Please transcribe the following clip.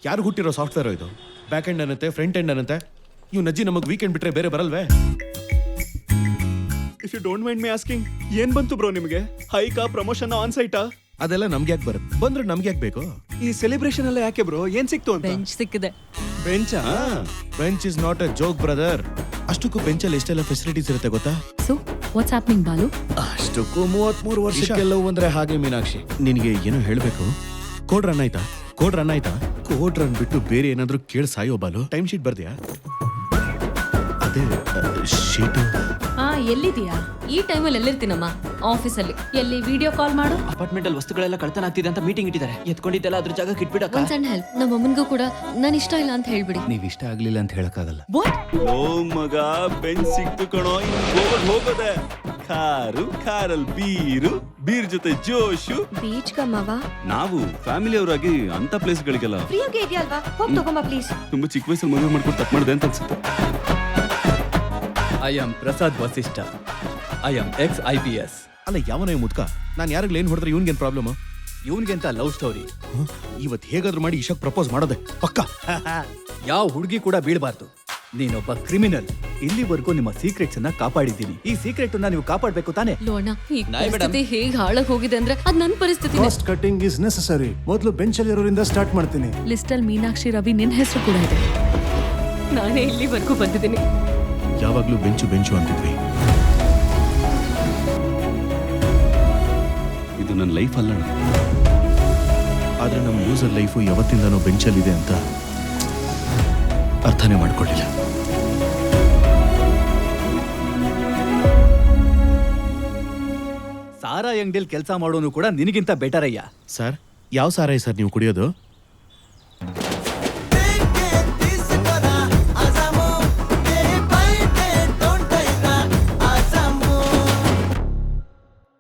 ಯಾರು ಹುಟ್ಟಿರೋ ಸಾಫ್ಟ್ವೇರ್ ಇದು? ಬ್ಯಾಕ್ ಎಂಡ್ ಅನ್ನತ್ತೆ, ಫ್ರಂಟ್ ಎಂಡ್ ಅನ್ನತ್ತೆ. ಇವ್ ನಜ್ಜಿ ನಮಗೆ ವೀಕೆಂಡ್ ಬಿಟ್ರೆ ಬೇರೆ ಬರಲ್ವೇ? If you don't mind my asking, ಏನ್ ಬಂತು ಬ್ರೋ ನಿಮಗೆ? ಹೈಕಾ, ಪ್ರಮೋಷನ್, ಆನ್ ಸೈಟಾ? ಅದೆಲ್ಲ ನಮ್ಗೆ ಯಾಕೆ ಬರುತ್ತೆ? ಬಂದ್ರೆ ನಮ್ಗೆ ಯಾಕೆ ಬೇಕು? ಈ ಸೆಲೆಬ್ರೇಷನ್ ಎಲ್ಲ ಯಾಕೆ ಬ್ರೋ? ಏನ್ ಸಿಕ್ತು ಅಂತ? ಬೆಂಚ್ ಸಿಕ್ಕಿದೆ. ಬೆಂಚಾ? Bench is not a joke brother. ಅಷ್ಟಕ್ಕೂ ಬೆಂಚಲ್ಲಿ ಎಷ್ಟೆಲ್ಲ ಫೆಸಿಲಿಟೀಸ್ ಇರುತ್ತೆ ಗೊತ್ತಾ? So what's happening Balu? ಅಷ್ಟಕ್ಕೂ 33 ವರ್ಷಕ್ಕೆಲ್ಲವೂ ಅಂದ್ರೆ ಹಾಗೆ ಮೀನಾಕ್ಷಿ. ನಿನಗೆ ಏನೋ ಹೇಳ್ಬೇಕು. ಕೋಡ್ ರನ್ ಆಯ್ತಾ? ಕೋಡ್ ರನ್ ಬಿಟ್ಟು ಬೇರೆ ಏನಾದ್ರೂ ಕೇಳಿ ಸಾಯೋ ಬಾಲು. Time sheet ಬರ್ದ್ಯಾ? ಅದೇ ಶೀಟು. ಎಲ್ಲಿದೀಯಾ? ಈ ಟೈಮಲ್ಲಿ ಎಲ್ಲಿರ್ತೀನಮ್ಮ? ಆಫೀಸಲ್ಲಿ. ಎಲ್ಲಿ? ವಿಡಿಯೋ ಕಾಲ್ ಮಾಡು. ಅಪಾರ್ಟ್ಮೆಂಟ್ ಅಲ್ಲಿ ವಸ್ತುಗಳೆಲ್ಲ ಕಳ್ತನ ಆಗ್ತಿದೆ ಅಂತ ಮೀಟಿಂಗ್ ಇಟ್ಟಿದ್ದಾರೆ. ಎತ್ಕೊಂಡಿದ್ದೆಲ್ಲ ಅದ್ರ ಜಾಗಕ್ಕೆ ಇಟ್ಬಿಡಕ್ಕ. ಒಂದ್ ಸಣ್ಣ ಹೆಲ್ಪ್. ನಮ್ಮ ಅಮ್ಮನ್ಗೂ ಕೂಡ ನಾನು ಇಷ್ಟ ಇಲ್ಲ ಅಂತ ಹೇಳ್ಬಿಡಿ. ನೀವ್ ಇಷ್ಟ ಆಗ್ಲಿಲ್ಲ ಅಂತ ಹೇಳಕ್ಕಾಗಲ್ಲ. ಓ ಮಗ, ಬೆಂಚ್ ಸಿಕ್ತು ಕಣೋ. ಹೋಗೋದೆ ಕಾರಲ್ಲಿ ಬೀರ್ ಜೊತೆ ಜೋಶು. ಬೀಚ್ ಕಮ್ಮವ ನಾವು ಫ್ಯಾಮಿಲಿ ಅವರಾಗಿ ಅಂತ ಪ್ಲೇಸ್ ಗಳಿಗೆಲ್ಲ ಫ್ರೀಯಾಗಿ ಇದೆಯಲ್ವಾ? ಹೋಗಿ ತಗೊಂಬ ಪ್ಲೀಸ್. ತುಂಬಾ ಚಿಕ್ಕ ವಯಸ್ಸಲ್ಲಿ ಮದುವೆ ಮಾಡ್ಕೊಂಡು ತಪ್ಪು ಮಾಡಿದೆ ಅಂತ ಅನ್ಸುತ್ತೆ. I am Prasad Vasishtha. I am ex IPS. ಅಲ್ಲ ಯಾವನ ಮುದ್ಕ? ನಾನು ಯಾರಿಗ್ಲ ಏನ್ ಹೊಡೆದ್ರೆ ಇವನ್ಗೇನ್ ಪ್ರಾಬ್ಲಮ್? ಇವನ್ಗೆಂತ ಲವ್ ಸ್ಟೋರಿ. ಇವತ್ ಹೇಗಾದ್ರೂ ಮಾಡಿ ಇಶಾಕ್ ಪ್ರಪೋಸ್ ಮಾಡೋದೆ ಪಕ್ಕ. ಯಾವ ಹುಡುಗಿ ಕೂಡ ಬೀಳಬಾರ್ದು. ನೀನೊಬ್ಬ ಕ್ರಿಮಿನಲ್. ಇಲ್ಲಿವರೆಗೂ ನಿಮ್ಮ ಸೀಕ್ರೆಟ್ಸ್ ಅನ್ನ ಕಾಪಾಡಿದ್ದೀನಿ. ಈ ಸೀಕ್ರೆಟ್ ಅನ್ನ ನೀವು ಕಾಪಾಡಬೇಕು ತಾನೆ? ಲೋಣ, ಈ ಪರಿಸ್ಥಿತಿ ಹೇಗ್ ಹಾಳಾಗ್ ಹೋಗಿದೆ ಅಂದ್ರೆ ಅದ್ ನನ್ ಪರಿಸ್ಥಿತಿ. Cost cutting is necessary. ಮೊದಲು ಬೆಂಚಲ್ಲಿ ಇರೋರಿಂದ ಸ್ಟಾರ್ಟ್ ಮಾಡ್ತೀನಿ. ಲಿಸ್ಟ್ ಅಲ್ಲಿ ಮೀನಾಕ್ಷಿ ರವಿ ನಿನ್ ಹೆಸರು ಕೂಡ ಇದೆ. ನಾನೇ ಇಲ್ಲಿವರೆಗೂ ಬಂದಿದ್ದೀನಿ. ಯಾವಾಗ್ಲೂ ಬೆಂಚು ಅಂತಿದ್ವಿ. ಇದು ನನ್ನ ಲೈಫ್ ಅಲ್ಲ. ಆದ್ರೆ ನಮ್ಮ ಯೂಸರ್ ಲೈಫು ಯಾವತ್ತಿಂದನೋ ಬೆಂಚಲ್ಲಿದೆ ಅಂತ ಅರ್ಥನೇ ಮಾಡ್ಕೊಳ್ಳಿಲ್ಲ. ಸಾರಾ ಅಂಗಡಿಯಲ್ಲಿ ಕೆಲಸ ಮಾಡೋನು ಕೂಡ ನಿನಗಿಂತ ಬೆಟರ್ ಅಯ್ಯ. ಸರ್, ಯಾವ ಸಾರಾಯಿ ಸರ್ ನೀವು ಕುಡಿಯೋದು?